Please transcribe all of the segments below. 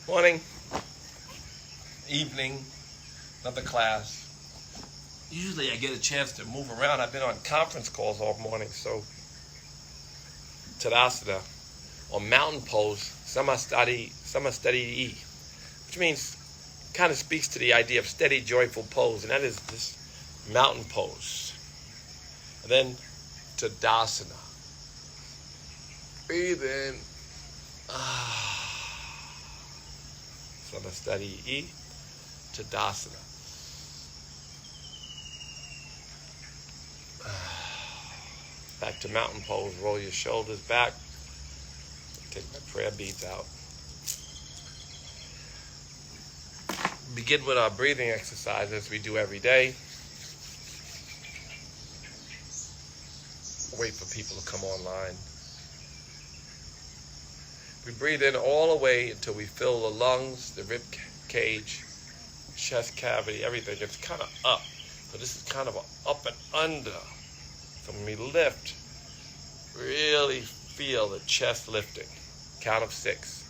Morning, evening, another class. Usually I get a chance to move around. I've been on conference calls all morning, so Tadasana, or mountain pose, samastadi, which means, kind of speaks to the idea of steady, joyful pose, and that is this mountain pose. And then Tadasana. Breathe in. Samastadi, Tadasana. Back to mountain pose. Roll your shoulders back. Take my prayer beads out. Begin with our breathing exercise as we do every day. Wait for people to come online. We breathe in all the way until we fill the lungs, the rib cage, chest cavity, everything. It's kind of up. So this is kind of a up and under. So when we lift, really feel the chest lifting. Count of 6.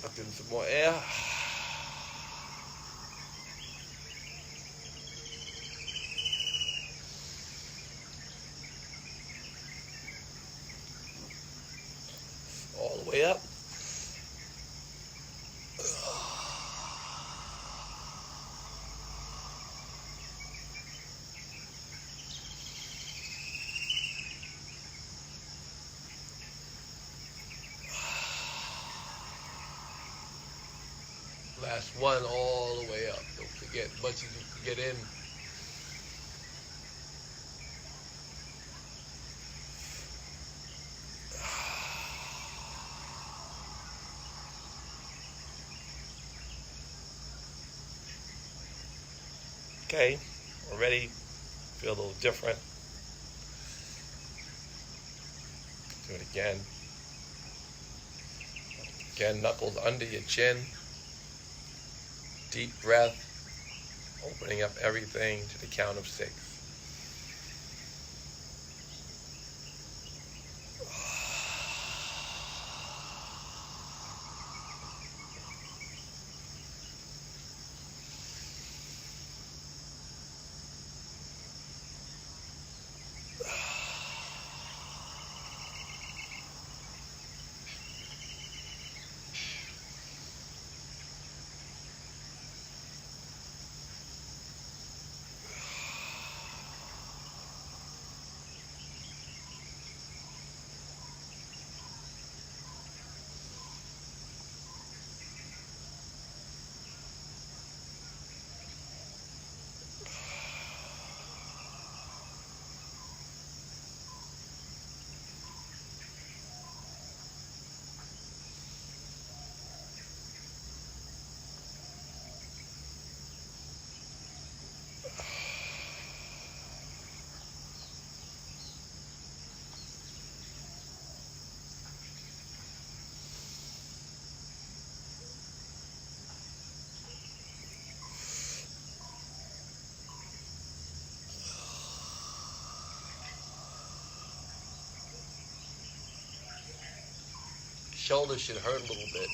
Suck in some more air. All the way up. Last one all the way up. Don't forget, as much as you can get in. Okay, already feel a little different. Do it again. Again, knuckles under your chin. Deep breath, opening up everything to the count of 6. Shoulders should hurt a little bit.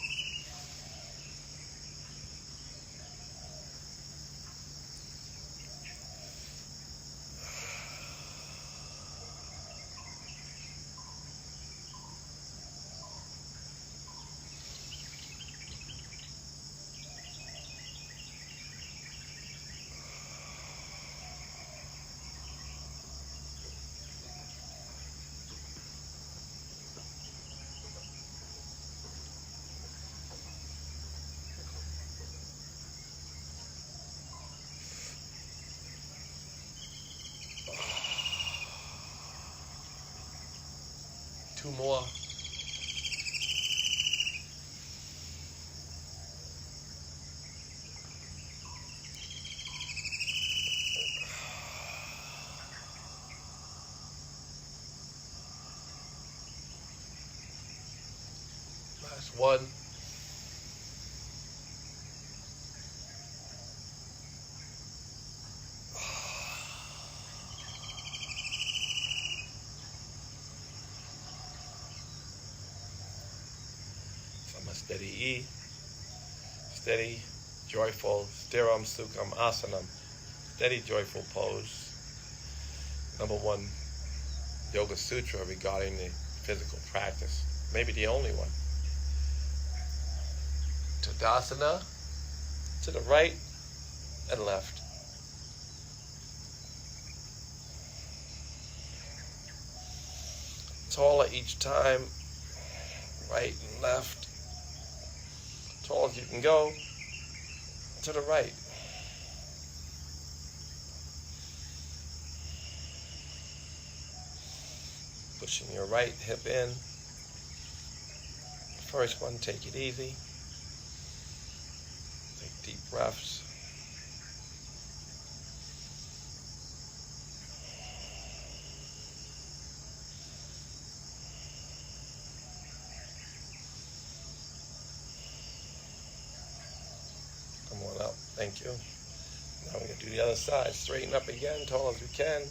2 more. Last one. Steady E, steady, joyful, stiram sukham asanam, steady, joyful pose. Number 1 Yoga Sutra regarding the physical practice, maybe the only one. Tadasana, to the right and left. Taller each time, right and left. Tall as you can go, to the right. Pushing your right hip in. First one, take it easy. Take deep breaths. Come on up. Thank you. Now we're going to do the other side. Straighten up again, tall as we can.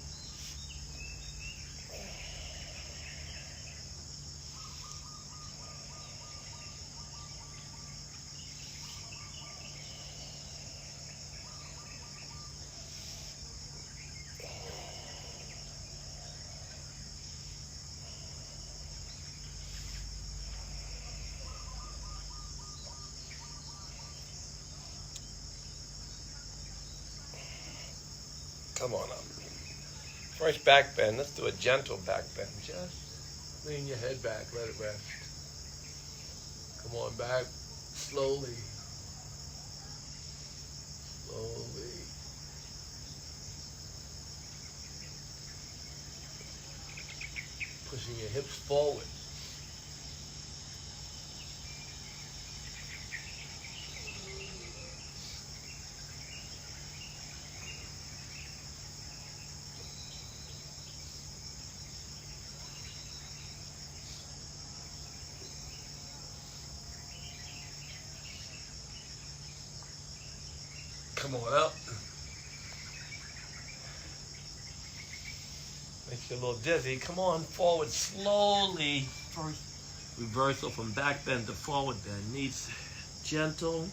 Come on up. First back bend. Let's do a gentle back bend. Just lean your head back. Let it rest. Come on back. Slowly. Slowly. Pushing your hips forward. Come on up. Makes you a little dizzy. Come on forward slowly. First reversal from back bend to forward bend. Knees gentle.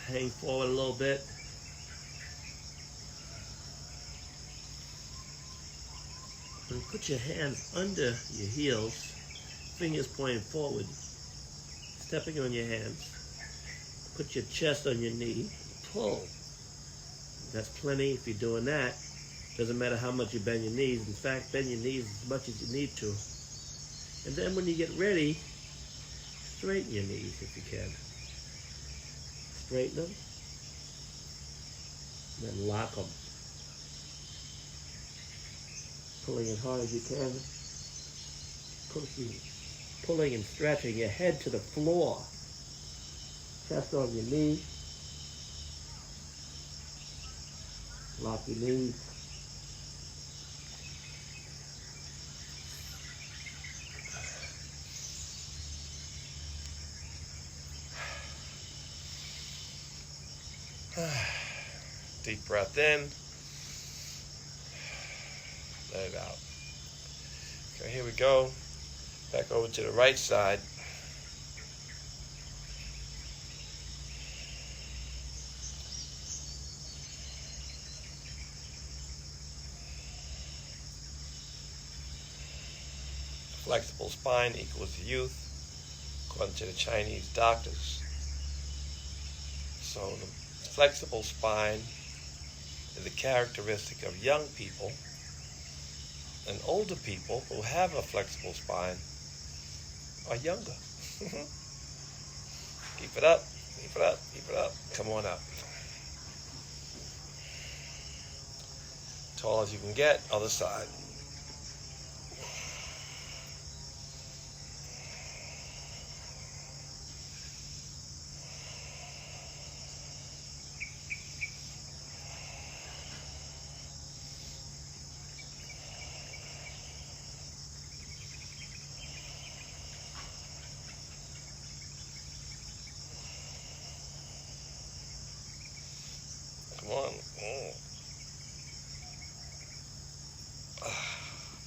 Hang forward a little bit. And put your hands under your heels. Fingers pointing forward, stepping on your hands. Put your chest on your knee, pull. That's plenty. If you're doing that, doesn't matter how much you bend your knees. In fact, bend your knees as much as you need to. And then when you get ready, straighten your knees if you can. Straighten them, and then lock them. Pulling as hard as you can. Pulling and stretching your head to the floor. Chest on your knee. Lock your knees. Deep breath in. Let it out. Okay, here we go. Back over to the right side. Flexible spine equals youth, according to the Chinese doctors. So the flexible spine is a characteristic of young people, and older people who have a flexible spine are younger. Keep it up, keep it up, keep it up. Come on up. tall as you can get. Other side. Come on.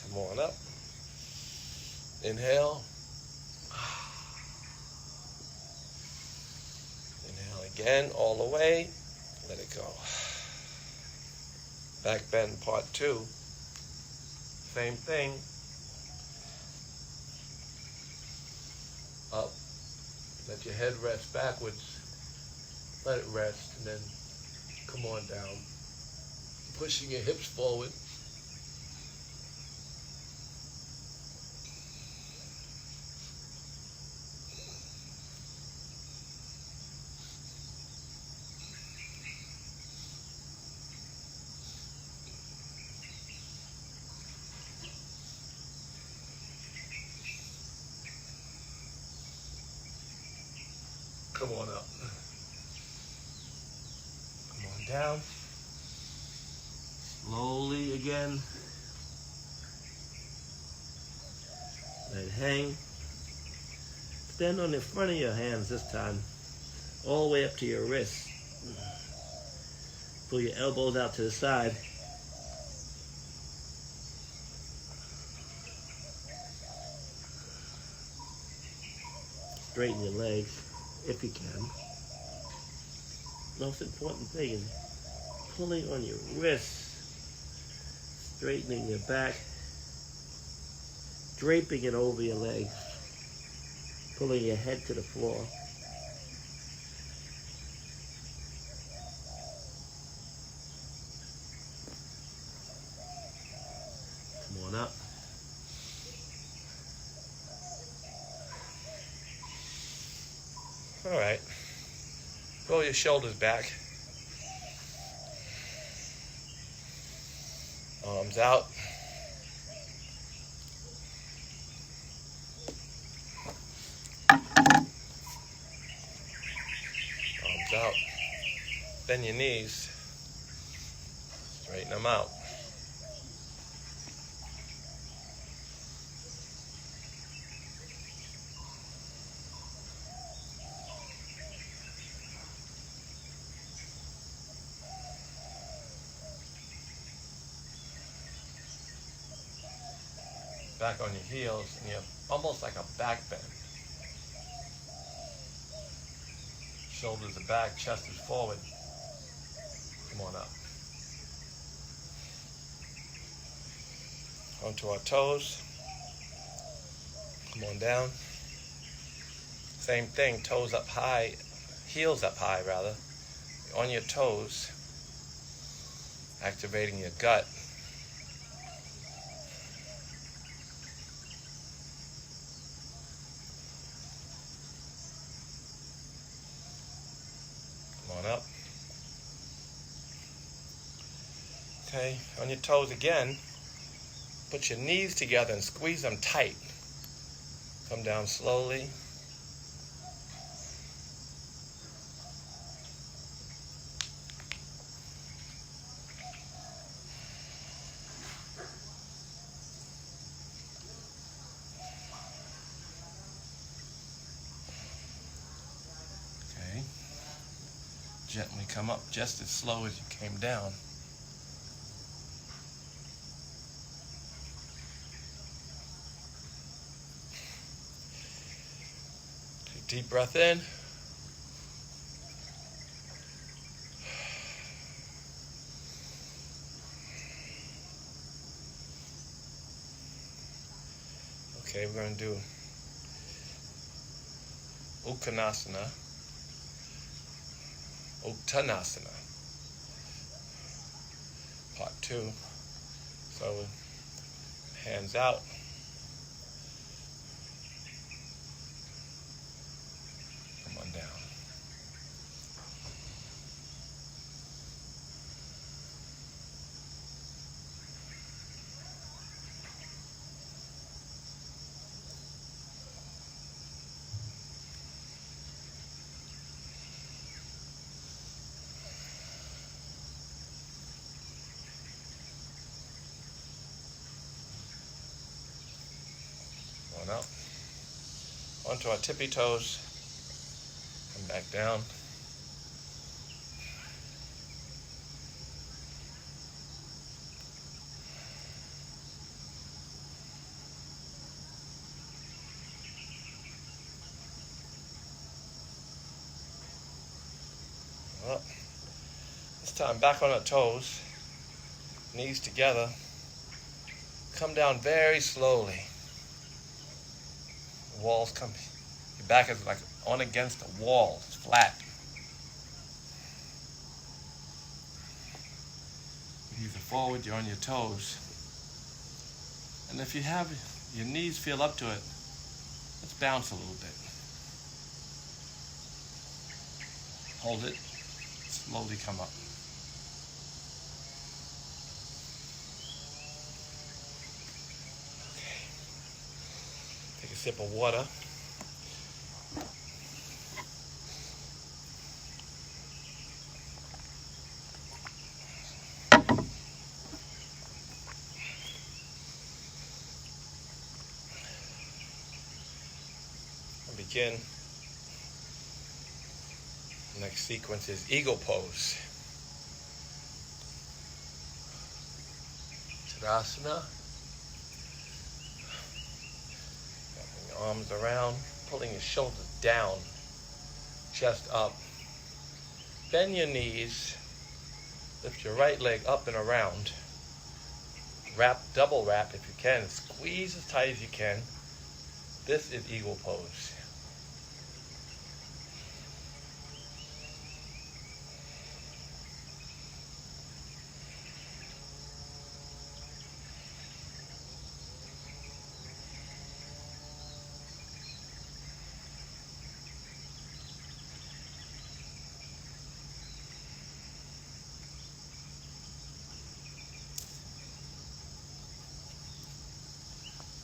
Come on up. Inhale. Inhale again, all the way. Let it go. Back bend part 2. Same thing. Up. Let your head rest backwards. Let it rest, and then come on down. Pushing your hips forward. Come on up. Come on down. Slowly again. Let it hang. Stand on the front of your hands this time, all the way up to your wrists. Pull your elbows out to the side. Straighten your legs if you can. Most important thing is pulling on your wrists, straightening your back, draping it over your legs, pulling your head to the floor. Come on up. All right. Roll your shoulders back. Arms out. Arms out. Bend your knees. Straighten them out. Back on your heels, and you're almost like a back bend. Shoulders are back, chest is forward. Come on up. Onto our toes. Come on down. Same thing, toes up high, heels up high rather. On your toes, activating your gut. Up. Okay, on your toes again, put your knees together and squeeze them tight. Come down slowly. Gently come up just as slow as you came down. Take a deep breath in. Okay, we're going to do Uttanasana. Tadasana, part 2. So hands out, come on down. on up. Onto our tippy toes. Come back down. Up. This time back on our toes. Knees together. Come down very slowly. Walls come. Your back is like on against the wall. It's flat. Knees are forward. You're on your toes. And if you have your knees feel up to it, let's bounce a little bit. Hold it. Slowly come up. Take a sip of water. And begin. Next sequence is eagle pose. Tadasana. Wrapping your arms around, pulling your shoulders down, chest up. Bend your knees. Lift your right leg up and around. Wrap, double wrap if you can. Squeeze as tight as you can. This is eagle pose.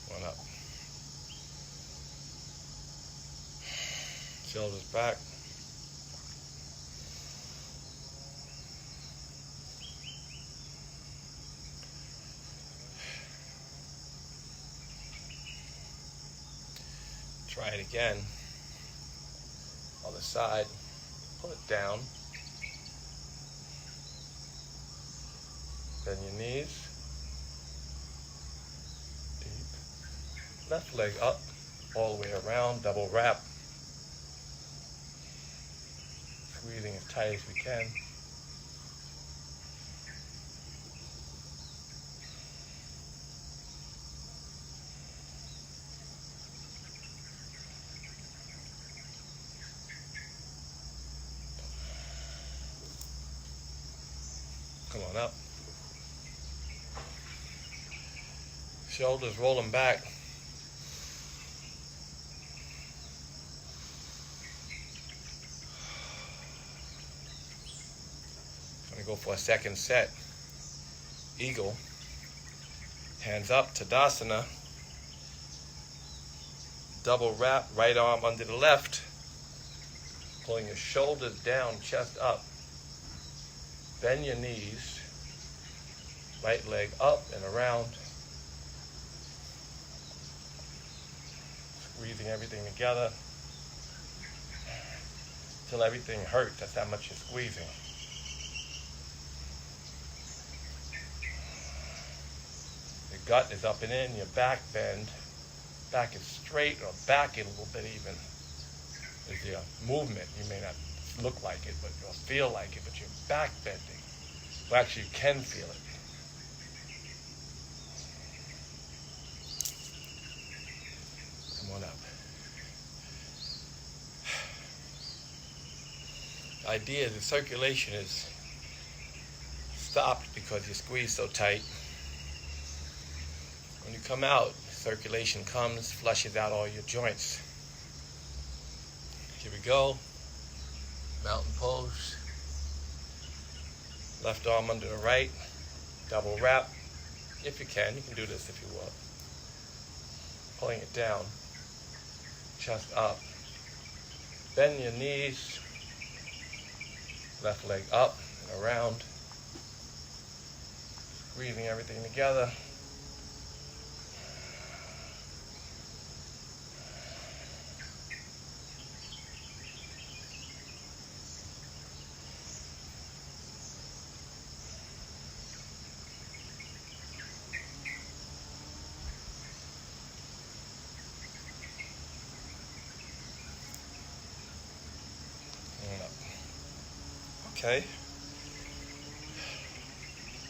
One up. Shoulders back. Try it again. Other side. Pull it down. Bend your knees. Deep. Left leg up, all the way around, double wrap. Squeezing as tight as we can. Come on up. Shoulders rolling back. Gonna go for a second set. Eagle. Hands up, Tadasana. Double wrap, right arm under the left. Pulling your shoulders down, chest up. Bend your knees. Right leg up and around. Squeezing everything together till everything hurts. That's how much you're squeezing. Your gut is up and in, your back bend. Back is straight or back a little bit even. Is your movement. You may not look like it, but you'll feel like it, but you're back bending. Well, actually, you can feel it. Come on up. The idea is the circulation is stopped because you squeeze so tight. When you come out, circulation comes, flushes out all your joints. Here we go. Mountain pose. Left arm under the right. Double wrap. If you can do this if you want. Pulling it down. Chest up. Bend your knees. Left leg up and around. Squeezing everything together. Okay.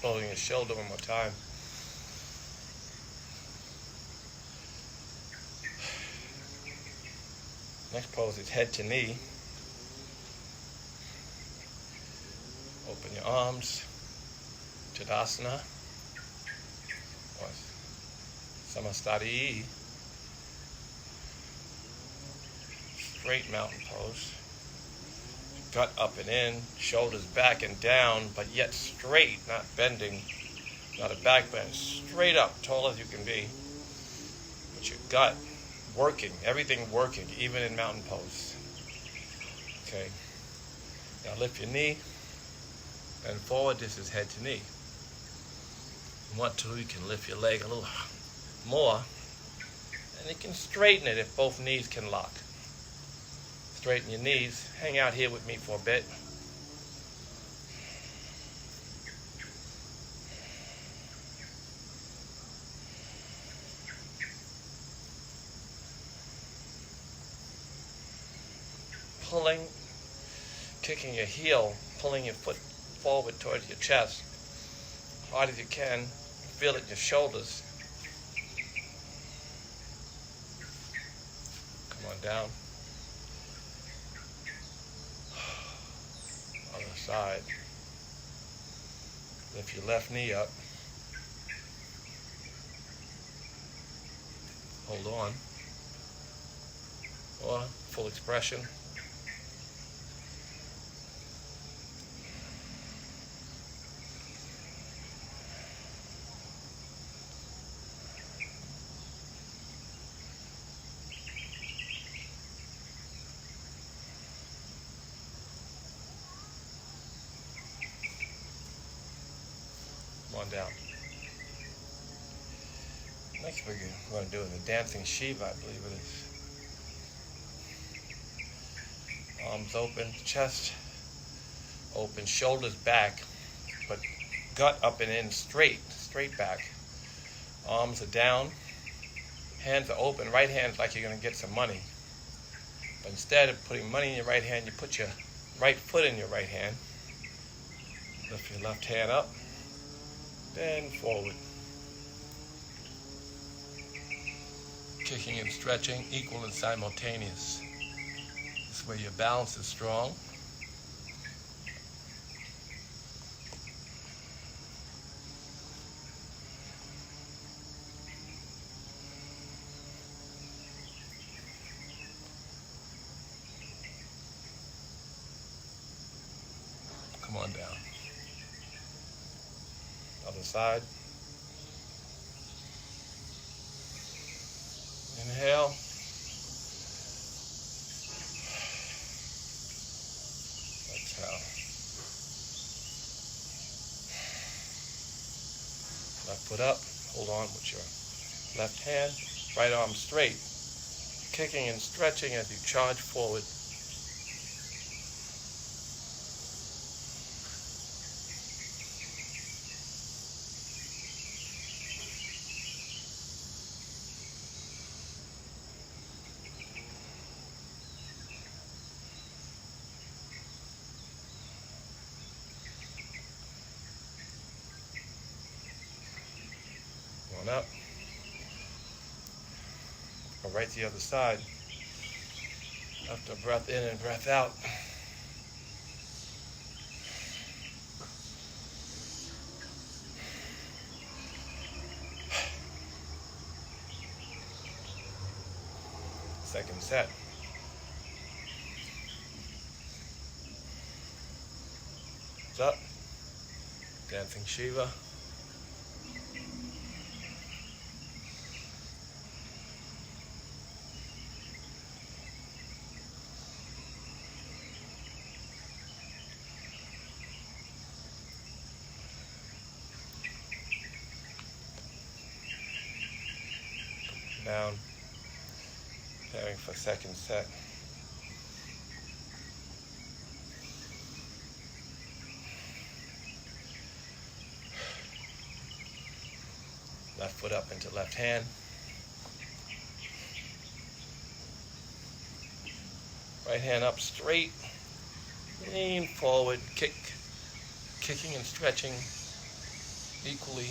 Rolling your shoulder one more time. Next pose is head to knee. Open your arms. Tadasana. Or Samasthati. Straight mountain pose. Gut up and in, shoulders back and down, but yet straight, not bending, not a back bend. Straight up, tall as you can be. But your gut working, everything working, even in mountain pose. Okay. Now lift your knee, bend forward. This is head to knee. If you want to, you can lift your leg a little more, and you can straighten it if both knees can lock. Straighten your knees. Hang out here with me for a bit. Pulling, kicking your heel, pulling your foot forward towards your chest. Hard as you can. Feel it in your shoulders. Come on down. Other side. Lift your left knee up. Hold on. Or full expression. Come on down. Next we're going to do the dancing Shiva, I believe it is. Arms open, chest open, shoulders back, but gut up and in, straight back. Arms are down, hands are open. Right hand's like you're going to get some money. But instead of putting money in your right hand, you put your right foot in your right hand. Lift your left hand up. Bend forward. Kicking and stretching, equal and simultaneous. This way your balance is strong. Come on down. Other side. Inhale. Exhale. Left foot up. Hold on with your left hand. Right arm straight. Kicking and stretching as you charge forward. Up. Go right to the other side. After breath in and breath out. Second set. It's up. Dancing Shiva. Down, preparing for second set. Left foot up into left hand. Right hand up straight. Lean forward, kick kicking and stretching equally.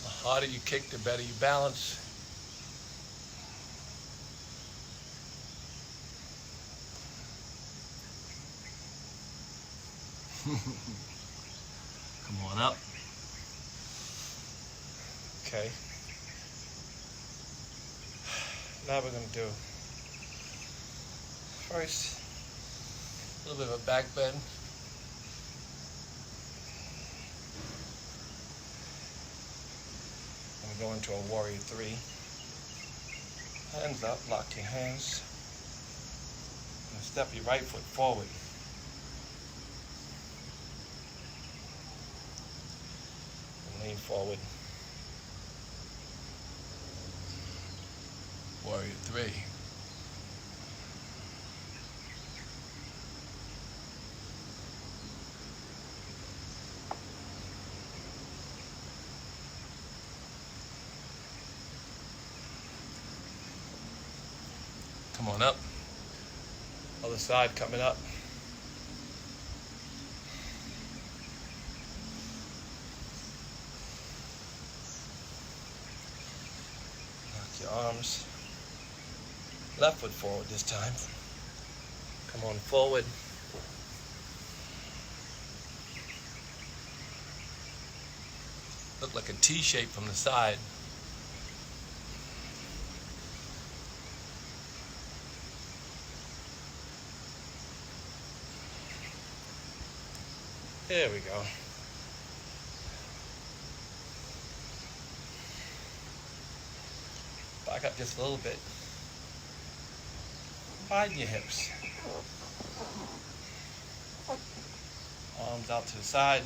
The harder you kick, the better you balance. Come on up. Okay. Now we're going to do first a little bit of a back bend. And go into a warrior 3. Hands up, lock your hands. And step your right foot forward. And lean forward. Warrior 3. Come on up. Other side coming up. Lock your arms. Left foot forward this time. Come on forward. Look like a T shape from the side. There we go. Back up just a little bit. Widen your hips. Arms out to the side.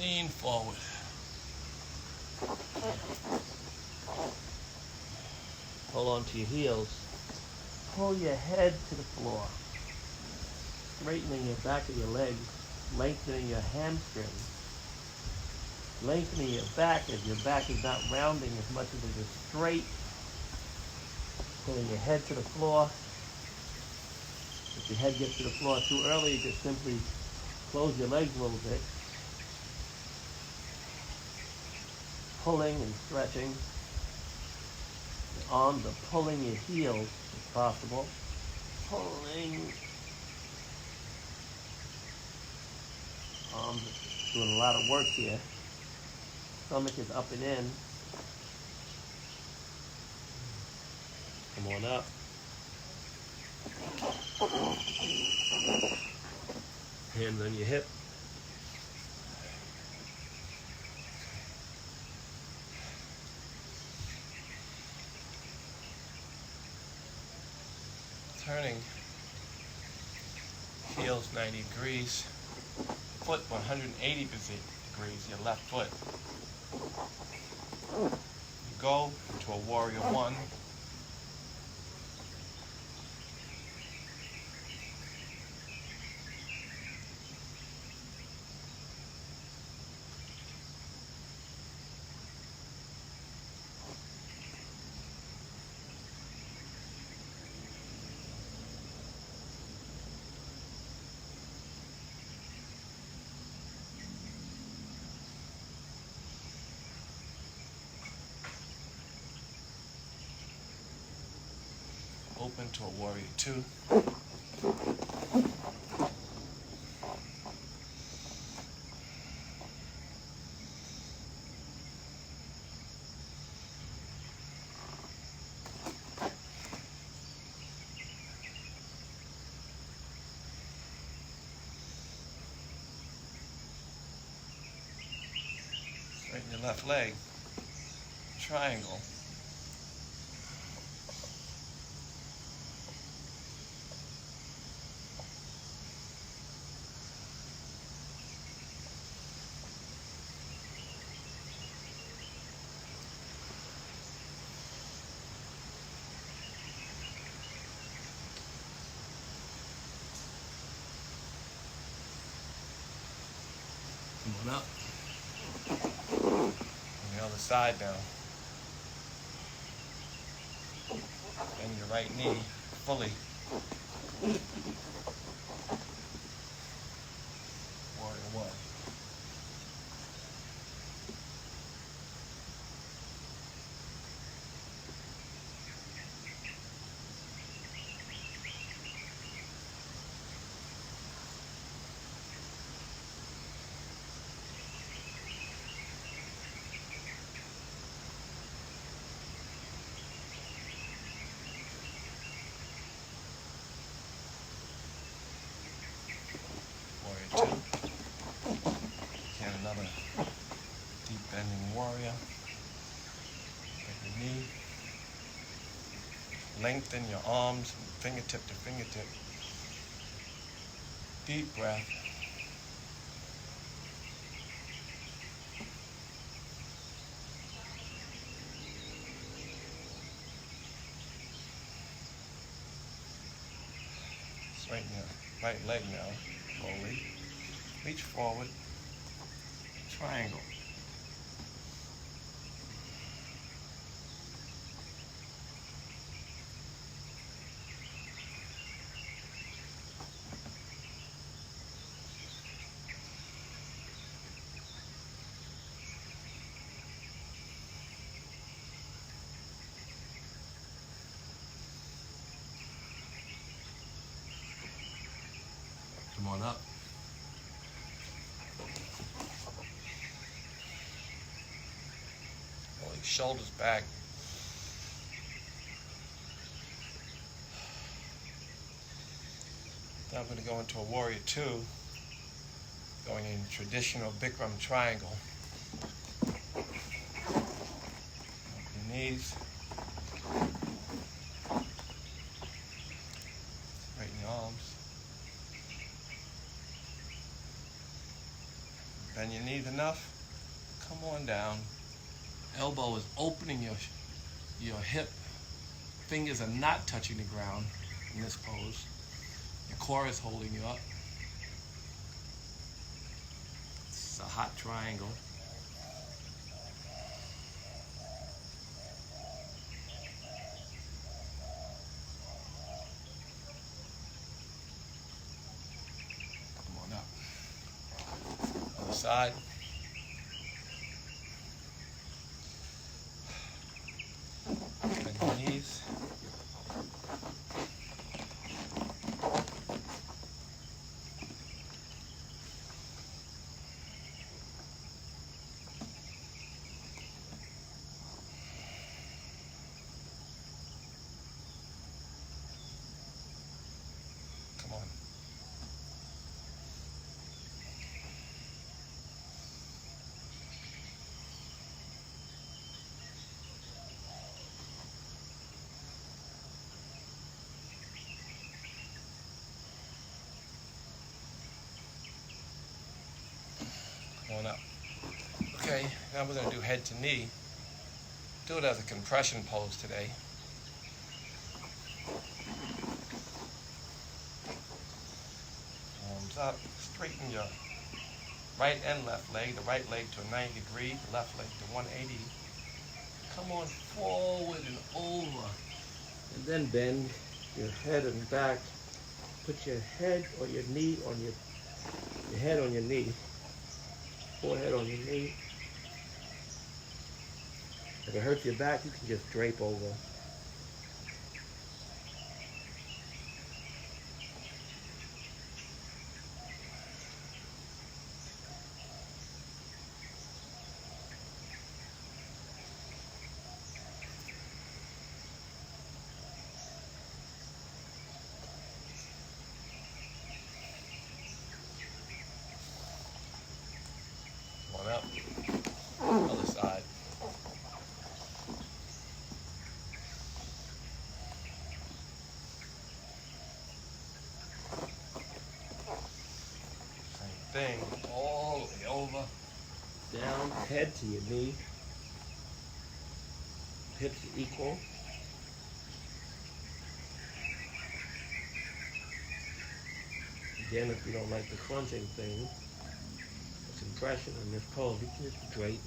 Lean forward. Hold on to your heels. Pull your head to the floor. Straightening your back of your legs. Lengthening your hamstrings. Lengthening your back as your back is not rounding as much as it is straight. Pulling your head to the floor. If your head gets to the floor too early, you just simply close your legs a little bit. Pulling and stretching. Your arms are pulling your heels if possible. Pulling. Arms are doing a lot of work here. Stomach is up and in. Come on up. Hands on your hip. Turning. Heels 90 degrees. Foot 180 degrees, your left foot. You go into a warrior 1. Open to a warrior 2. Straighten your left leg. Triangle. Come on up. On the other side now. Bend your right knee fully. Another deep bending warrior. Bend your knee. Lengthen your arms from fingertip to fingertip. Deep breath. Straighten your right leg now, slowly. Reach forward. Triangle. Come on up. Roll your shoulders back. Now I'm going to go into a warrior two, going in traditional Bikram triangle. Up your knees. Straighten your arms. Bend your knees enough. Come on down. Elbow is opening your hip. Fingers are not touching the ground in this pose. Your core is holding you up. It's a hot triangle. Come on up. Other side. Bend your knees. Come on. Come on up. Okay, now we're going to do head to knee. Do it as a compression pose today. Arms up. Straighten your right and left leg. The right leg to a 90 degree, the left leg to 180. Come on forward and over. And then bend your head and back. Put your head or your knee on your head on your knee. Forehead on your knee. If it hurts your back, you can just drape over. Come on up. Other side. Same thing, all the way over. Down, head to your knee. Hips are equal. Again, if you don't like the crunching thing, compression in this pose, you can just drape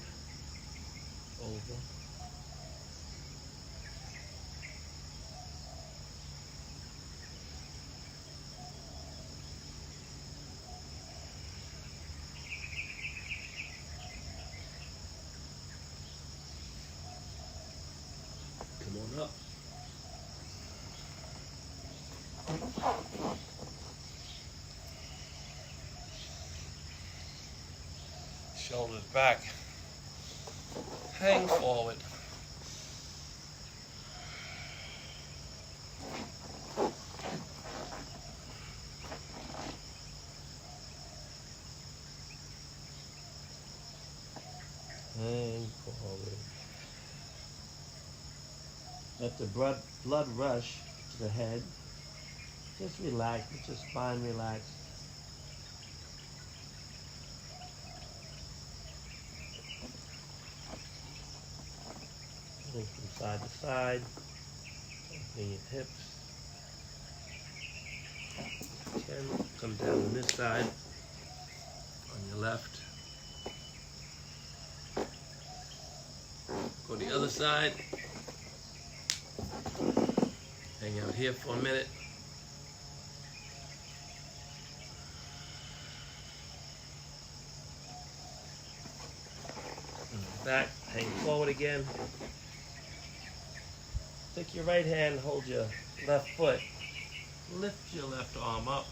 over. Come on up. Shoulders back. Hang forward. Hang forward. Let the blood rush to the head. Just relax. Let your spine relax. Moving from side to side. Opening your hips. Chin. Come down on this side. On your left. Go to the other side. Hang out here for a minute. Back, hang forward again. Take your right hand, hold your left foot. Lift your left arm up.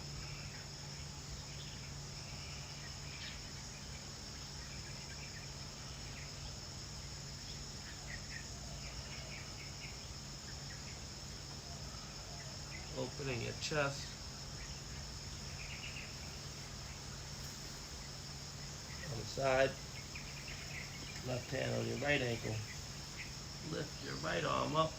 Opening your chest. On the side. Left hand on your right ankle. Lift your right arm up.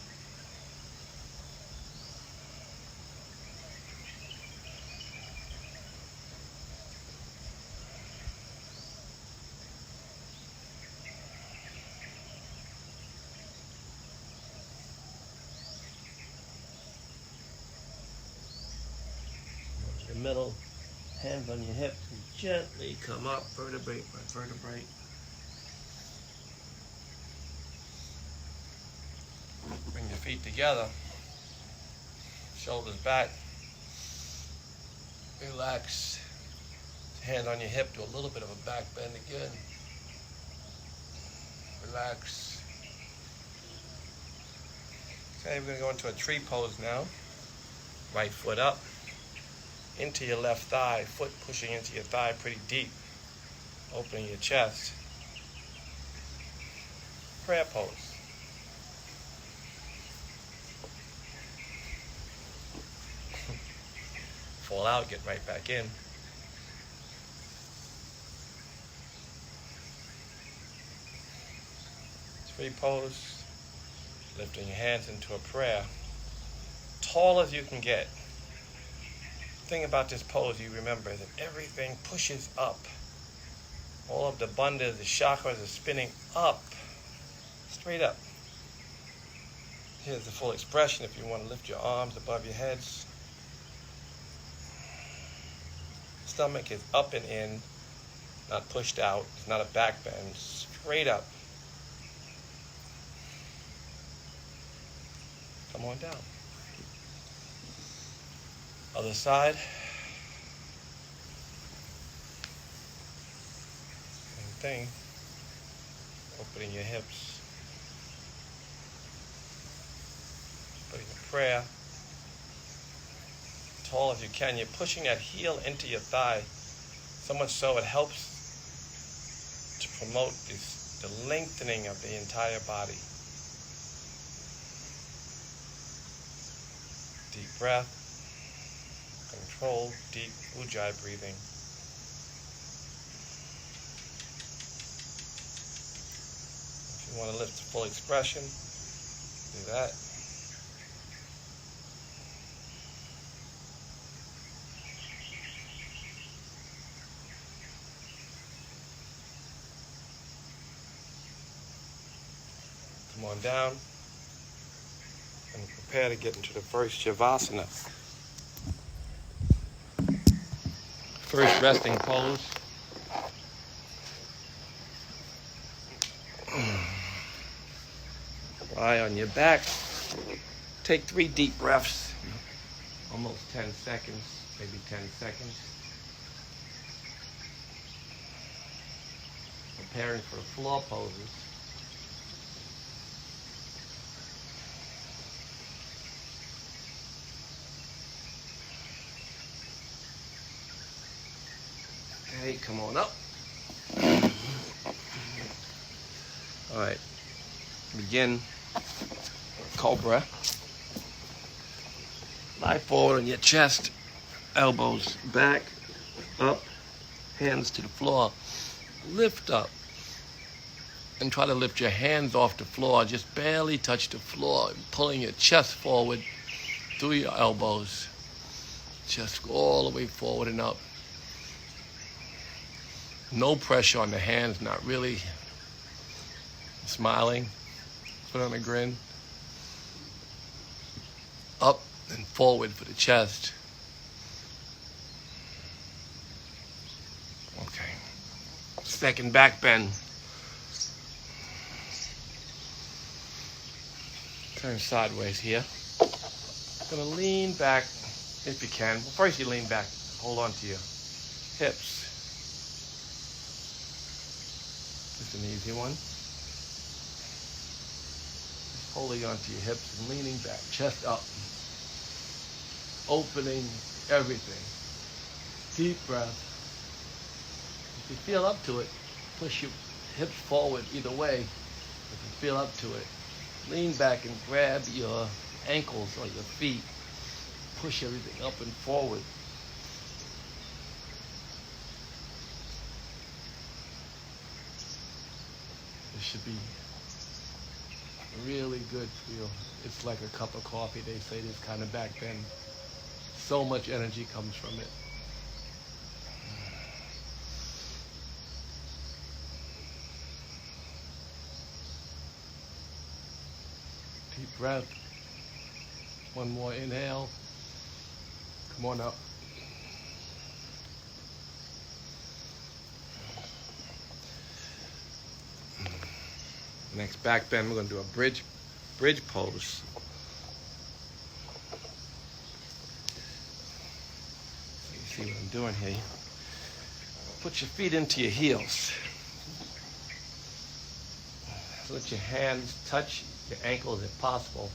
Your middle, hands on your hips, and gently come up, vertebrae by vertebrae. Bring your feet together, shoulders back, relax, hand on your hip, do a little bit of a back bend again, relax. Okay, we're going to go into a tree pose now, right foot up, into your left thigh, foot pushing into your thigh pretty deep, opening your chest, prayer pose. Fall out, get right back in. Tree pose, lifting your hands into a prayer, tall as you can get. The thing about this pose, you remember that everything pushes up. All of the bandhas, the chakras are spinning up, straight up. Here's the full expression if you want to lift your arms above your heads. Stomach is up and in, not pushed out. It's not a back bend, straight up. Come on down. Other side. Same thing. Opening your hips. Putting a prayer. Tall as you can. You're pushing that heel into your thigh, so much so it helps to promote the lengthening of the entire body. Deep breath, controlled, deep ujjayi breathing. If you want to lift to full expression, do that. Come on down and prepare to get into the first Shavasana. First resting pose. Lie on your back. Take 3 deep breaths. Almost 10 seconds, maybe 10 seconds. Preparing for floor poses. Okay, come on up. All right, begin cobra. Lie forward on your chest, elbows back, up, hands to the floor. Lift up. And try to lift your hands off the floor. Just barely touch the floor. Pulling your chest forward through your elbows. Just all the way forward and up. No pressure on the hands, not really. Smiling. Put on a grin. Up and forward for the chest. Okay. Second back bend. Turn sideways here. Gonna lean back if you can. Well, first you lean back. Hold on to your hips. Just an easy one. Just holding onto your hips and leaning back. Chest up. Opening everything. Deep breath. If you feel up to it, push your hips forward either way. If you feel up to it, lean back and grab your ankles or your feet. Push everything up and forward. This should be really good for you. It's like a cup of coffee, they say, this kind of back bend. So much energy comes from it. Deep breath. One more inhale. Come on up. Next back bend, we're going to do a bridge pose. So you see what I'm doing here. Put your feet into your heels. Let your hands touch your ankles if possible.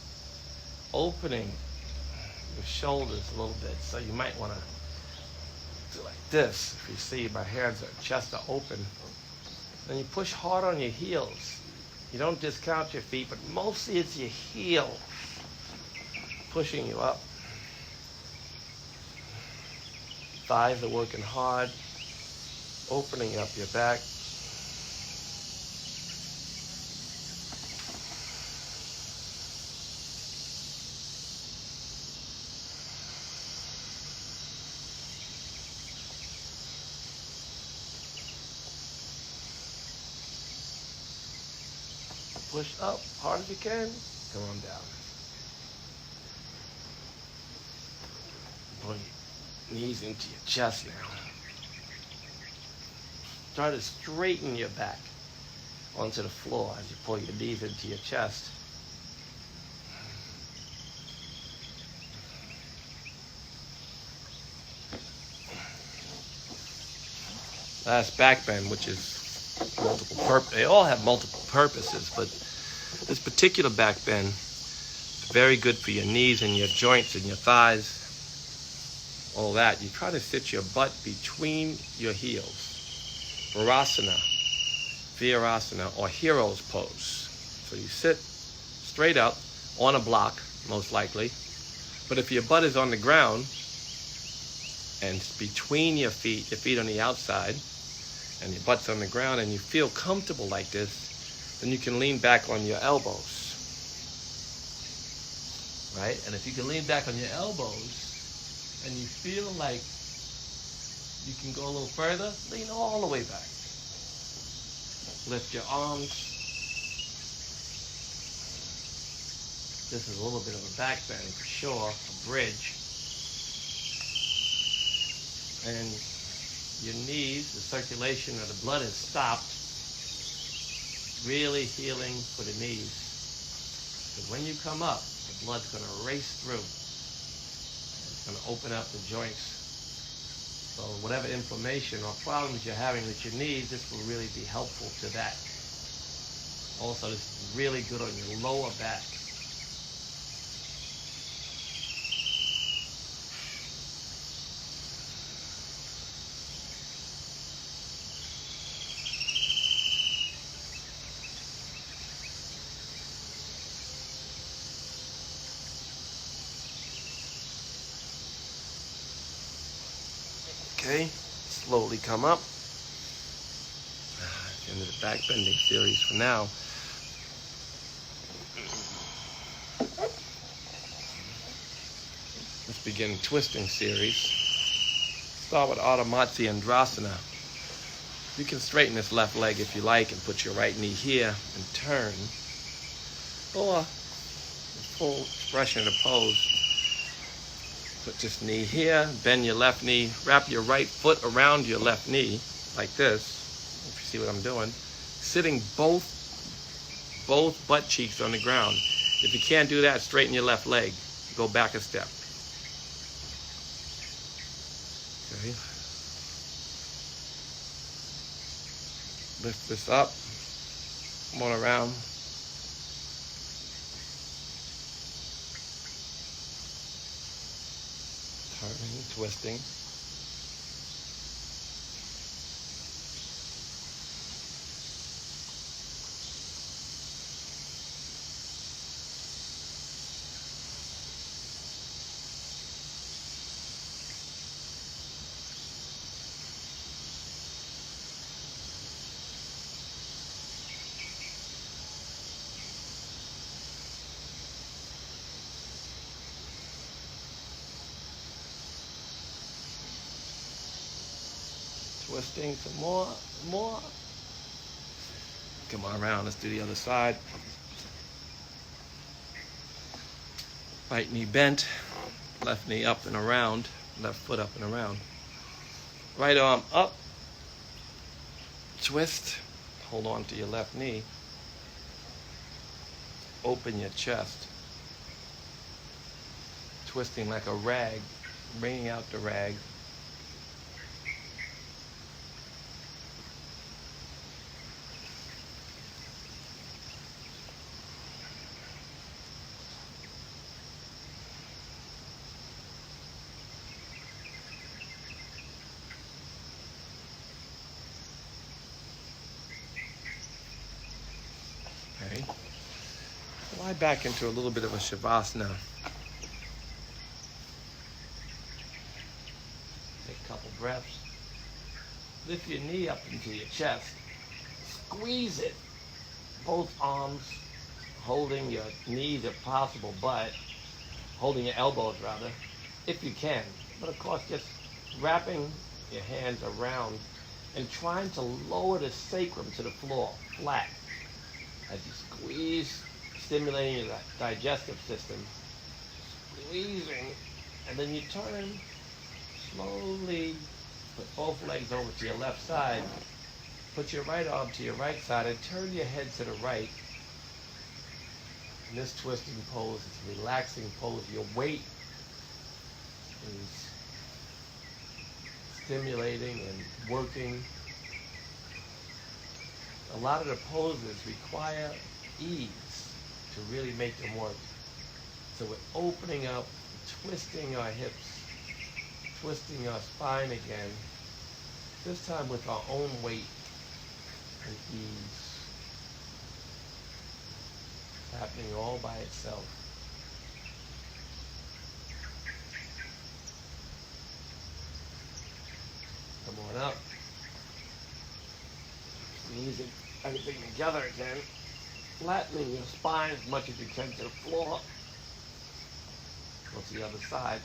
Opening your shoulders a little bit. So you might want to do like this. If you see my hands are chest are open. Then you push hard on your heels. You don't discount your feet, but mostly it's your heel pushing you up. Thighs are working hard, opening up your back. Push up hard as you can. Come on down. Bring your knees into your chest now. Try to straighten your back onto the floor as you pull your knees into your chest. Last back bend, which is multiple purpose. They all have multiple purposes, but this particular back bend is very good for your knees and your joints and your thighs, all that. You try to sit your butt between your heels. Virasana, or hero's pose. So you sit straight up on a block, most likely. But if your butt is on the ground and it's between your feet on the outside, and your butt's on the ground, and you feel comfortable like this, then you can lean back on your elbows. Right? And if you can lean back on your elbows, and you feel like you can go a little further, lean all the way back. Lift your arms. This is a little bit of a back bend for sure, a bridge. And your knees, the circulation of the blood is stopped. Really healing for the knees. Because when you come up, the blood's going to race through. It's going to open up the joints. So whatever inflammation or problems you're having with your knees, this will really be helpful to that. Also, this is really good on your lower back. Okay, slowly come up. End of the back bending series for now. Let's begin twisting series. Start with Tadasana. You can straighten this left leg if you like and put your right knee here and turn. Or full expression of the pose. Put this knee here, bend your left knee, wrap your right foot around your left knee like this, if you see what I'm doing. Sitting both butt cheeks on the ground. If you can't do that, straighten your left leg. Go back a step. Okay. Lift this up. Come on around. Turning, twisting. Twisting some more. Come on around, let's do the other side. Right knee bent, left knee up and around, left foot up and around. Right arm up, twist, hold on to your left knee. Open your chest. Twisting like a rag, bringing out the rag. Okay. Lie back into a little bit of a Shavasana. Take a couple breaths. Lift your knee up into your chest. Squeeze it. Both arms holding your knees if possible, but holding your elbows rather, if you can. But of course, just wrapping your hands around and trying to lower the sacrum to the floor, flat. As you squeeze, stimulating your digestive system, squeezing, and then you turn slowly, put both legs over to your left side, put your right arm to your right side, and turn your head to the right. In this twisting pose, it's a relaxing pose. Your weight is stimulating and working. A lot of the poses require ease to really make them work. So we're opening up, twisting our hips, twisting our spine again, this time with our own weight and ease. It's happening all by itself. Come on up. Squeezing everything together again. Flattening your spine as much as you can to the floor. Go to the other side.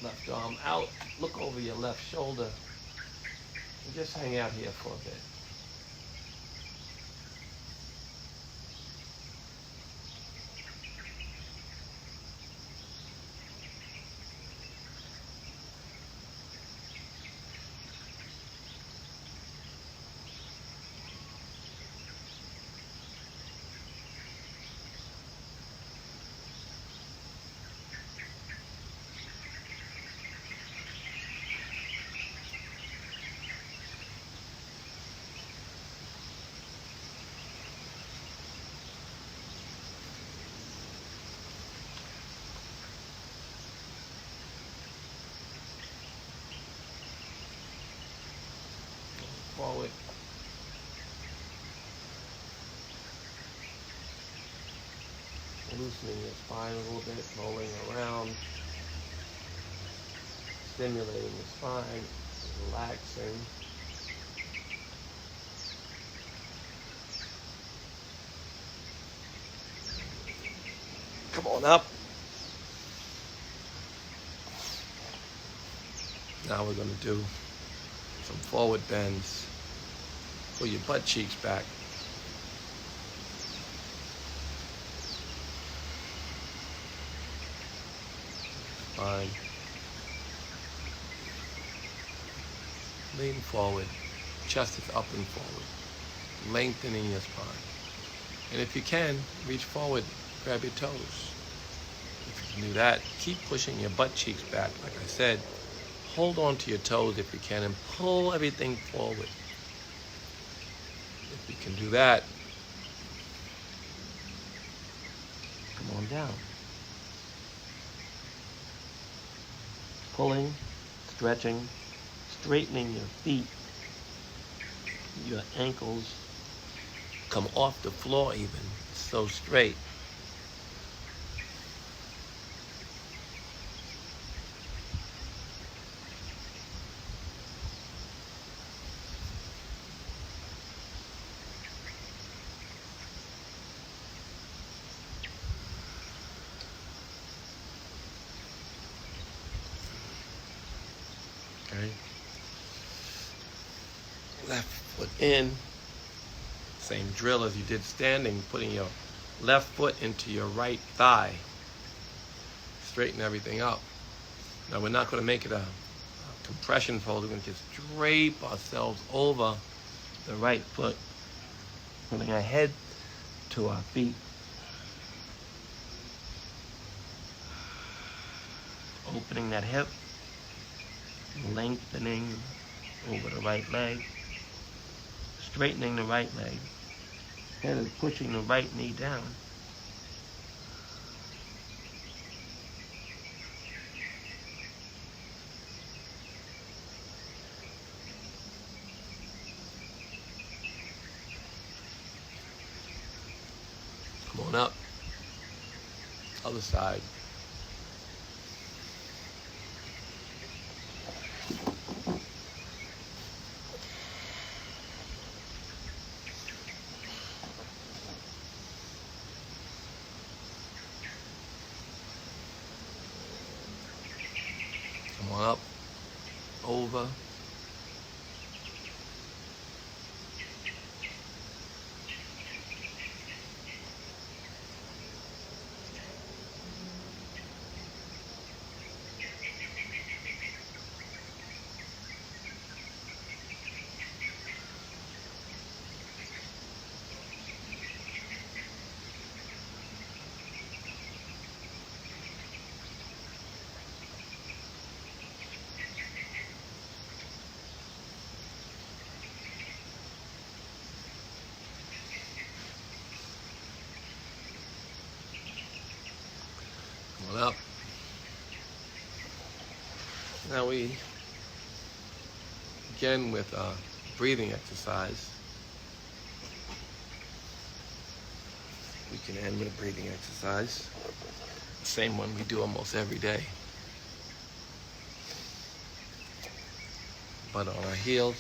Left arm out. Look over your left shoulder. And just hang out here for a bit. Forward. Loosening your spine a little bit, rolling around, stimulating the spine. relaxing. Come on up. Now we're going to do some forward bends. Pull your butt cheeks back. Fine. Lean forward. Chest is up and forward. Lengthening your spine. And if you can, reach forward, grab your toes. If you can do that, keep pushing your butt cheeks back. Like I said, hold on to your toes if you can and pull everything forward. If you can do that, come on down. Pulling, stretching, straightening your feet, your ankles. Come off the floor even, so straight. Okay. Left foot in. Same drill as you did standing, putting your left foot into your right thigh. Straighten everything up. Now we're not going to make it a compression pose. We're going to just drape ourselves over the right foot, putting our head to our feet. Opening that hip, lengthening over the right leg, straightening the right leg. Head is pushing the right knee down. Come on up. Other side. Come on up, over. Come on up. Now we begin with a breathing exercise. We can end with a breathing exercise. The same one we do almost every day. Butt on our heels.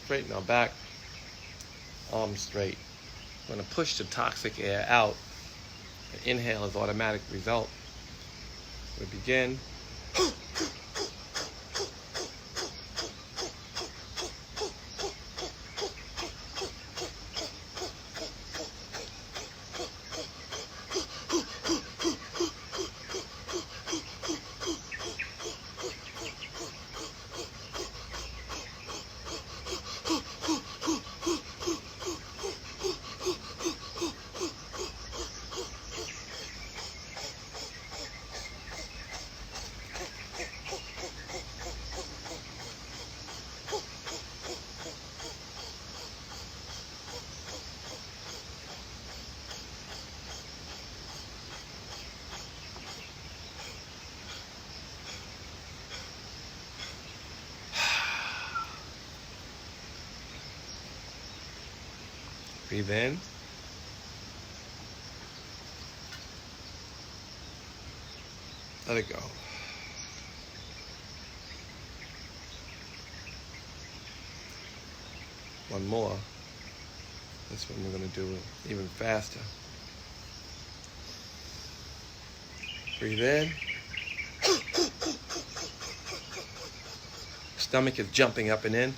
Straighten our back. Arms straight. We're going to push the toxic air out. The inhale is automatic result. We begin. Breathe in. Let it go. One more. This one we're going to do even faster. Breathe in. Stomach is jumping up and in.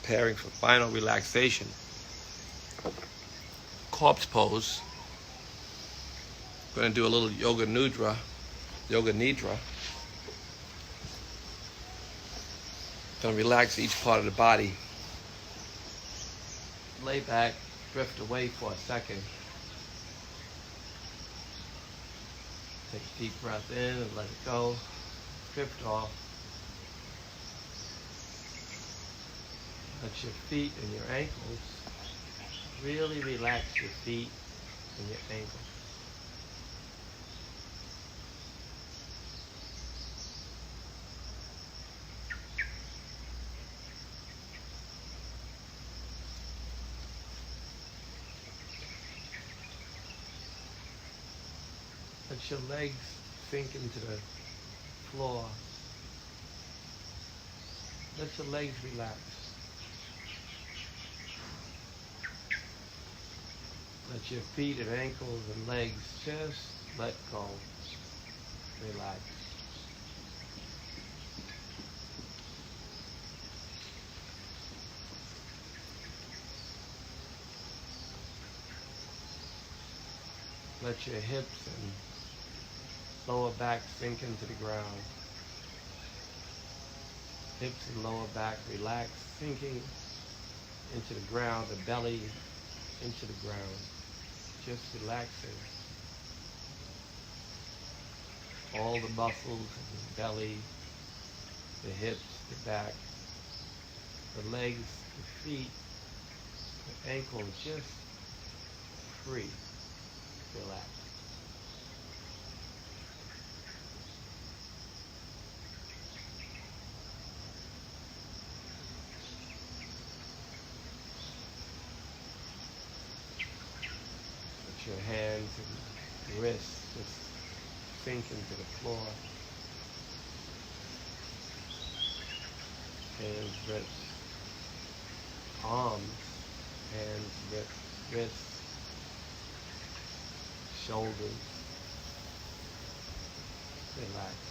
Preparing for final relaxation. Corpse pose. Going to do a little yoga nidra. Going to relax each part of the body. Lay back, drift away for a second. Take a deep breath in and let it go. Drift off. Let your feet and your ankles, really relax your feet and your ankles. Let your legs sink into the floor. Let your legs relax. Let your feet and ankles and legs just let go. Relax. Let your hips and lower back sink into the ground. Hips and lower back relax, sinking into the ground, the belly into the ground. Just relaxing. All the muscles in the belly, the hips, the back, the legs, the feet, the ankles, just free. Relax. Your hands and wrists just sink into the floor. Hands, wrists, arms, hands, wrists, shoulders. Relax.